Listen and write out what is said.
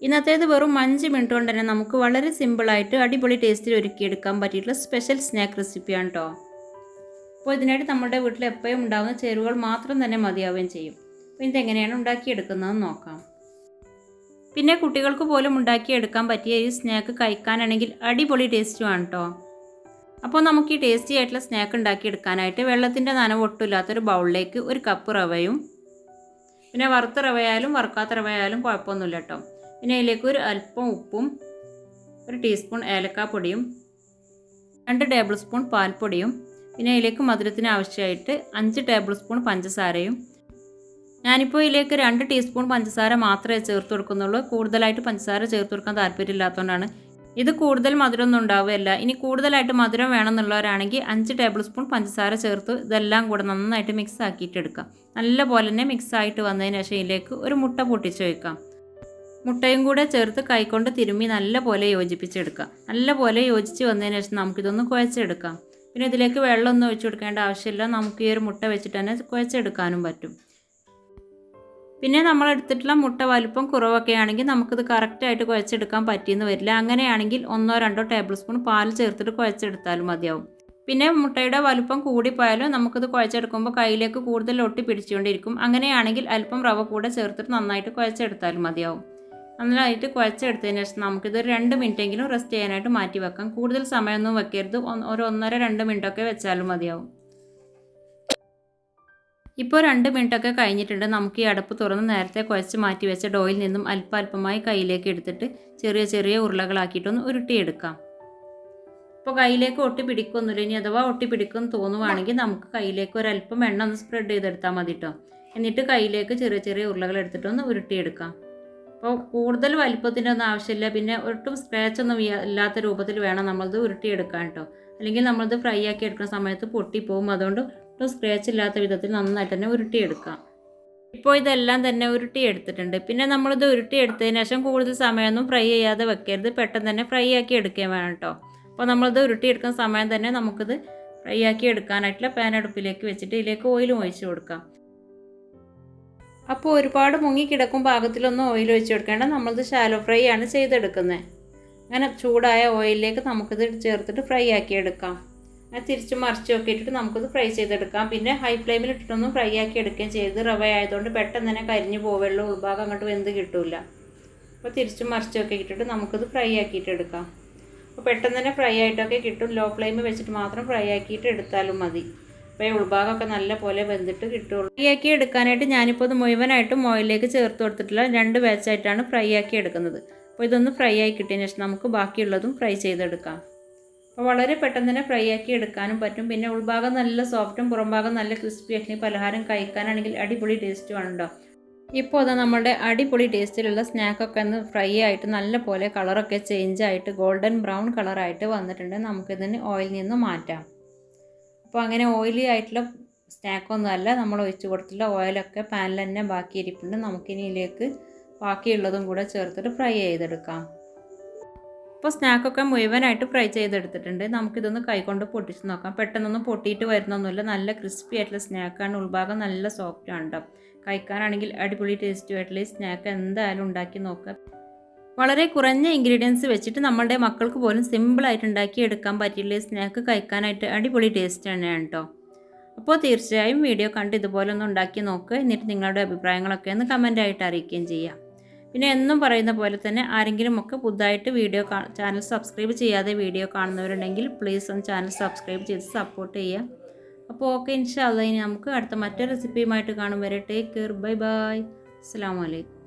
ഇന്നത്തേത് വെറും 5 മിനിറ്റ് കൊണ്ട് തന്നെ നമുക്ക് വളരെ സിമ്പിളായിട്ട് അടിപൊളി ടേസ്റ്റിൽ ഒരുക്കിയെടുക്കാൻ പറ്റിയിട്ടുള്ള സ്പെഷ്യൽ സ്നാക്ക് റെസിപ്പിയാണ് കേട്ടോ. അപ്പോൾ ഇതിനായിട്ട് നമ്മുടെ വീട്ടിൽ എപ്പോഴും ഉണ്ടാകുന്ന ചേരുവകൾ മാത്രം തന്നെ മതിയാവുകയും ചെയ്യും. അപ്പോൾ ഇതെങ്ങനെയാണ് ഉണ്ടാക്കിയെടുക്കുന്നതെന്ന് നോക്കാം. പിന്നെ കുട്ടികൾക്ക് പോലും ഉണ്ടാക്കിയെടുക്കാൻ പറ്റിയ ഈ സ്നാക്ക് കഴിക്കാനാണെങ്കിൽ അടിപൊളി ടേസ്റ്റുമാണ് കേട്ടോ. അപ്പോൾ നമുക്ക് ഈ ടേസ്റ്റി ആയിട്ടുള്ള സ്നാക്ക് ഉണ്ടാക്കിയെടുക്കാനായിട്ട് വെള്ളത്തിൻ്റെ നനവ് ഒട്ടുമില്ലാത്തൊരു ബൗളിലേക്ക് 1 കപ്പ് റവയും, പിന്നെ വറുത്ത റവയായാലും വറുക്കാത്ത റവയായാലും കുഴപ്പമൊന്നുമില്ല കേട്ടോ. പിന്നെ അതിലേക്ക് ഒരു അല്പം ഉപ്പും 1 ടീസ്പൂൺ ഏലക്കാപ്പൊടിയും 2 ടേബിൾ സ്പൂൺ പാൽപ്പൊടിയും, പിന്നെ അതിലേക്ക് മധുരത്തിന് ആവശ്യമായിട്ട് 5 ടേബിൾ സ്പൂൺ പഞ്ചസാരയും. ഞാനിപ്പോൾ ഇതിലേക്ക് 2 ടീസ്പൂൺ പഞ്ചസാര മാത്രമേ ചേർത്ത് കൊടുക്കുന്നുള്ളൂ. കൂടുതലായിട്ട് പഞ്ചസാര ചേർത്ത് കൊടുക്കാൻ താല്പര്യമില്ലാത്തതുകൊണ്ടാണ്. ഇത് കൂടുതൽ മധുരമൊന്നും ഉണ്ടാവുകയല്ല. ഇനി കൂടുതലായിട്ട് മധുരം വേണമെന്നുള്ളവരാണെങ്കിൽ 5 ടേബിൾ സ്പൂൺ പഞ്ചസാര ചേർത്ത് ഇതെല്ലാം കൂടെ നന്നായിട്ട് മിക്സ് ആക്കിയിട്ട് എടുക്കാം. നല്ലപോലെ തന്നെ മിക്സ് ആയിട്ട് വന്നതിന് ശേഷം ഇതിലേക്ക് ഒരു മുട്ട പൊട്ടിച്ച് വയ്ക്കാം. മുട്ടയും കൂടെ ചേർത്ത് കൈകൊണ്ട് തിരുമ്മി നല്ലപോലെ യോജിപ്പിച്ചെടുക്കാം. നല്ലപോലെ യോജിച്ച് വന്നതിന് ശേഷം നമുക്കിതൊന്ന് കുഴച്ചെടുക്കാം. പിന്നെ ഇതിലേക്ക് വെള്ളമൊന്നും ഒഴിച്ചു കൊടുക്കേണ്ട ആവശ്യമില്ല. നമുക്ക് ഈ ഒരു മുട്ട വെച്ചിട്ട് തന്നെ കുഴച്ചെടുക്കാനും പറ്റും. പിന്നെ നമ്മൾ എടുത്തിട്ടുള്ള മുട്ട വലുപ്പം കുറവൊക്കെ ആണെങ്കിൽ നമുക്കിത് കറക്റ്റായിട്ട് കുഴച്ചെടുക്കാൻ പറ്റിയെന്ന് വരില്ല. അങ്ങനെയാണെങ്കിൽ 1-2 ടേബിൾ സ്പൂൺ പാൽ ചേർത്തിട്ട് കുഴച്ചെടുത്താലും മതിയാവും. പിന്നെ മുട്ടയുടെ വലുപ്പം കൂടിപ്പോയാലും നമുക്കിത് കുഴച്ചെടുക്കുമ്പോൾ കയ്യിലേക്ക് കൂടുതൽ ഒട്ടി പിടിച്ചുകൊണ്ടിരിക്കും. അങ്ങനെയാണെങ്കിൽ അല്പം റവ കൂടെ ചേർത്തിട്ട് നന്നായിട്ട് കുഴച്ചെടുത്താലും മതിയാവും. നന്നായിട്ട് കുഴച്ചെടുത്തതിന് ശേഷം നമുക്കിത് 2 മിനിറ്റെങ്കിലും റെസ്റ്റ് ചെയ്യാനായിട്ട് മാറ്റി വെക്കാം. കൂടുതൽ സമയമൊന്നും വെക്കരുത്. ഒരു 1.5-2 മിനിറ്റൊക്കെ വെച്ചാലും മതിയാവും. ഇപ്പോൾ 2 മിനിറ്റൊക്കെ കഴിഞ്ഞിട്ടുണ്ട്. നമുക്ക് ഈ അടപ്പ് തുറന്ന് നേരത്തെ കുഴച്ച് മാറ്റി വെച്ച ഡോയിൽ നിന്നും അല്പമായി കയ്യിലേക്ക് എടുത്തിട്ട് ചെറിയ ചെറിയ ഉരുളകളാക്കിയിട്ടൊന്ന് ഉരുട്ടിയെടുക്കാം. ഇപ്പോൾ കയ്യിലേക്ക് ഒട്ടി പിടിക്കൊന്നുമില്ല. ഇനി അഥവാ ഒട്ടി പിടിക്കുമെന്ന് തോന്നുവാണെങ്കിൽ നമുക്ക് കയ്യിലേക്ക് ഒരല്പം എണ്ണ ഒന്ന് സ്പ്രെഡ് ചെയ്തെടുത്താൽ മതി കേട്ടോ. എന്നിട്ട് കയ്യിലേക്ക് ചെറിയ ചെറിയ ഉരുളകൾ എടുത്തിട്ടൊന്ന് ഉരുട്ടിയെടുക്കാം. അപ്പോൾ കൂടുതൽ വലിപ്പത്തിൻ്റെ ഒന്നും ആവശ്യമില്ല. പിന്നെ ഒട്ടും സ്ക്രാച്ചൊന്നും ഇല്ലാത്ത രൂപത്തിൽ വേണം നമ്മളിത് ഉരുട്ടിയെടുക്കാൻ കേട്ടോ. അല്ലെങ്കിൽ നമ്മളിത് ഫ്രൈ ആക്കി എടുക്കുന്ന സമയത്ത് പൊട്ടിപ്പോവും. അതുകൊണ്ട് ഒട്ടും സ്ക്രാച്ച് ഇല്ലാത്ത വിധത്തിൽ നന്നായിട്ട് തന്നെ ഉരുട്ടിയെടുക്കാം. ഇപ്പോൾ ഇതെല്ലാം തന്നെ ഉരുട്ടിയെടുത്തിട്ടുണ്ട്. പിന്നെ നമ്മളിത് ഉരുട്ടിയെടുത്തതിന് ശേഷം കൂടുതൽ സമയമൊന്നും ഫ്രൈ ചെയ്യാതെ വെക്കരുത്. പെട്ടെന്ന് തന്നെ ഫ്രൈ ആക്കി എടുക്കുകയും വേണം കേട്ടോ. അപ്പോൾ നമ്മളിത് ഉരുട്ടിയെടുക്കുന്ന സമയം തന്നെ നമുക്കിത് ഫ്രൈ ആക്കി എടുക്കാനായിട്ടുള്ള പാൻ അടുപ്പിലേക്ക് വെച്ചിട്ട് ഇതിലേക്ക് ഓയിലും ഒഴിച്ച് കൊടുക്കാം. അപ്പോൾ ഒരുപാട് മുങ്ങിക്കിടക്കും പാകത്തിലൊന്നും ഓയിൽ ഒഴിച്ച് കൊടുക്കേണ്ട. നമ്മളിത് ഷാലോ ഫ്രൈ ആണ് ചെയ്തെടുക്കുന്നത്. അങ്ങനെ ചൂടായ ഓയിലിലേക്ക് നമുക്കിത് ചേർത്തിട്ട് ഫ്രൈ ആക്കി എടുക്കാം. അങ്ങനെ തിരിച്ച് മറിച്ചൊക്കെ ഇട്ടിട്ട് നമുക്കിത് ഫ്രൈ ചെയ്തെടുക്കാം. പിന്നെ ഹൈ ഫ്ലെയിമിൽ ഇട്ടിട്ടൊന്നും ഫ്രൈ ആക്കി എടുക്കുകയും ചെയ്ത് റവ ആയതുകൊണ്ട് പെട്ടെന്ന് തന്നെ കരിഞ്ഞു പോവുള്ളൂ. ഉൾഭാഗം അങ്ങോട്ട് വെന്ത് കിട്ടില്ല. അപ്പോൾ തിരിച്ച് മറിച്ചൊക്കെ ഇട്ടിട്ട് നമുക്കിത് ഫ്രൈ ആക്കിയിട്ട് എടുക്കാം. അപ്പോൾ പെട്ടെന്ന് തന്നെ ഫ്രൈ ആയിട്ടൊക്കെ കിട്ടും. ലോ ഫ്ലെയിമിൽ വെച്ചിട്ട് മാത്രം ഫ്രൈ ആക്കിയിട്ട് എടുത്താലും മതി. അപ്പോൾ ഈ ഉൾഭാഗമൊക്കെ നല്ല പോലെ വെന്തിട്ട് കിട്ടുള്ളൂ. ഫ്രൈ ആക്കി എടുക്കാനായിട്ട് ഞാനിപ്പോൾ ഇത് മുഴുവനായിട്ടും ഓയിലിലേക്ക് ചേർത്ത് കൊടുത്തിട്ടില്ല. 2 ബാച്ചായിട്ടാണ് ഫ്രൈ ആക്കി എടുക്കുന്നത്. അപ്പോൾ ഇതൊന്ന് ഫ്രൈ ആയി കിട്ടിയതിന് ശേഷം നമുക്ക് ബാക്കിയുള്ളതും ഫ്രൈ ചെയ്തെടുക്കാം. അപ്പോൾ വളരെ പെട്ടെന്ന് തന്നെ ഫ്രൈ ആക്കി എടുക്കാനും പറ്റും. പിന്നെ ഉൾഭാഗം നല്ല സോഫ്റ്റും പുറംഭാഗം നല്ല ക്രിസ്പി ആക്കി പലഹാരം കഴിക്കാനാണെങ്കിൽ അടിപൊളി ടേസ്റ്റുമാണ് കേട്ടോ. ഇപ്പോൾ അത് നമ്മുടെ അടിപൊളി ടേസ്റ്റിലുള്ള സ്നാക്കൊക്കെ ഒന്ന് ഫ്രൈ ആയിട്ട് നല്ല പോലെ കളറൊക്കെ ചേഞ്ച് ആയിട്ട് ഗോൾഡൻ ബ്രൗൺ കളറായിട്ട് വന്നിട്ടുണ്ട്. നമുക്കിതിന് ഓയിലിൽ നിന്ന് മാറ്റാം. അപ്പോൾ അങ്ങനെ ഓയിലി ആയിട്ടുള്ള സ്നാക്കൊന്നും അല്ല. നമ്മൾ ഒഴിച്ച് കൊടുത്തിട്ടുള്ള ഓയിലൊക്കെ പാനിൽ തന്നെ ബാക്കി ഇരിപ്പുണ്ട്. നമുക്കിനി ഇതിലേക്ക് ബാക്കിയുള്ളതും കൂടെ ചേർത്തിട്ട് ഫ്രൈ ചെയ്തെടുക്കാം. അപ്പോൾ സ്നാക്കൊക്കെ മുഴുവനായിട്ട് ഫ്രൈ ചെയ്തെടുത്തിട്ടുണ്ട്. നമുക്കിതൊന്ന് കൈകൊണ്ട് പൊട്ടിച്ച് നോക്കാം. പെട്ടെന്നൊന്നും പൊട്ടിയിട്ട് വരുന്നൊന്നുമില്ല. നല്ല ക്രിസ്പി ആയിട്ടുള്ള സ്നാക്കാണ്. ഉൾഭാഗം നല്ല സോഫ്റ്റാണ് കേട്ടോ. കഴിക്കാനാണെങ്കിൽ അടിപൊളി ടേസ്റ്റുമായിട്ടുള്ള ഈ സ്നാക്ക് എന്തായാലും ഉണ്ടാക്കി നോക്കാം. വളരെ കുറഞ്ഞ ഇൻഗ്രീഡിയൻസ് വെച്ചിട്ട് നമ്മളുടെ മക്കൾക്ക് പോലും സിമ്പിളായിട്ട് ഉണ്ടാക്കി എടുക്കാൻ പറ്റിയുള്ള സ്നാക്ക് കഴിക്കാനായിട്ട് അടിപൊളി ടേസ്റ്റ് തന്നെയാണ് കേട്ടോ. അപ്പോൾ തീർച്ചയായും വീഡിയോ കണ്ട് ഇതുപോലെ ഒന്ന് ഉണ്ടാക്കി നോക്കുക. എന്നിട്ട് നിങ്ങളുടെ അഭിപ്രായങ്ങളൊക്കെ ഒന്ന് കമൻറ്റായിട്ട് അറിയിക്കുകയും ചെയ്യാം. പിന്നെ എന്നും പറയുന്ന പോലെ തന്നെ ആരെങ്കിലും ഒക്കെ പുതുതായിട്ട് ചാനൽ സബ്സ്ക്രൈബ് ചെയ്യാതെ വീഡിയോ കാണുന്നവരുണ്ടെങ്കിൽ പ്ലീസ് ഒന്ന് ചാനൽ സബ്സ്ക്രൈബ് ചെയ്ത് സപ്പോർട്ട് ചെയ്യുക. അപ്പോൾ ഓക്കെ, ഇൻഷാ അല്ലാഹ് ഇനി നമുക്ക് അടുത്ത മറ്റൊരു റെസിപ്പിയുമായിട്ട് കാണും വരെ ടേക്ക് കെയർ. Bye bye. അസ്സലാമു അലൈക്കും.